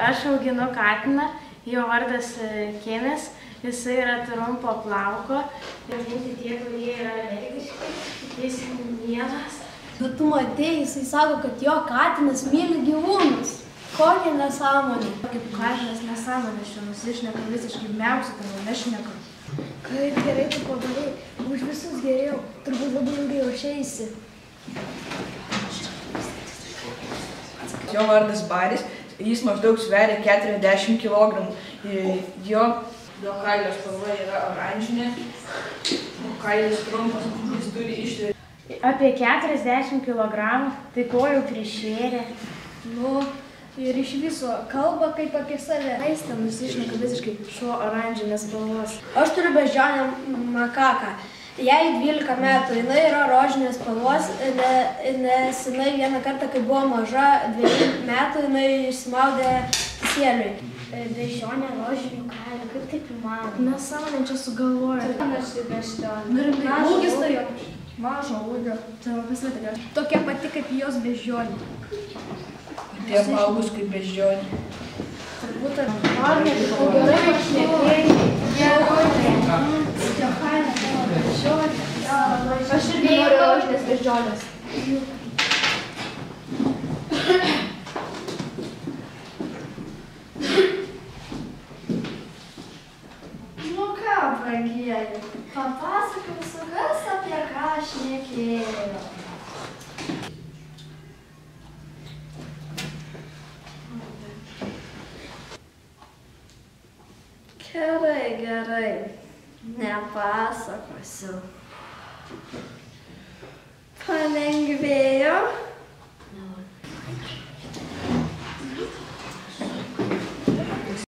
Aš auginu katiną, jo vardas Kemis, jisai yra trumpo plauko. Gaminti tie, kurie yra alergiški, jis mielas. Bet tu matei, jisai sako, kad jo katinas myli gyvūnus. Kokia nesąmonė. Kaip katinas nesąmonė čia nusišneka, visiškai miausia, tavo nešneka. Kaip gerai tu padarai, už visus geriau, turbūt labai ilgai užeisi. Jo vardas Baris, jis maždaug sveria 40 kg. Jo kailio spalva yra oranžinė, kailis trumpas, jis turi ištverį. Apie 40 kg, tai ko jau prišėrė. Nu, ir iš viso kalba kaip apie save. Jis ten nusišneka visiškai šuo oranžinės spalvos. Aš turiu beždžionę makaką. Jai 12 metų, jinai yra rožinės spalvos, nes jinai vieną kartą, kai buvo maža, 2 metų, jinai išsimaudė kisieliui. Beždžionė rožinių kailių, kaip taip įmanoma? Nesąmonė čia sugalvoja. Ūgis tai Mažo ūgio. Tai labai svetika. tokia pati kaip jos beždžionė. Tie augus kaip beždžionė. Turbūt ar gerai šnekėjai. Aš irgi noriu rožinės beždžionės. Nu ką, brangieji, papasakok visokas, apie ką šnekėjo. Gerai, nepasakosiu. Palengvėk.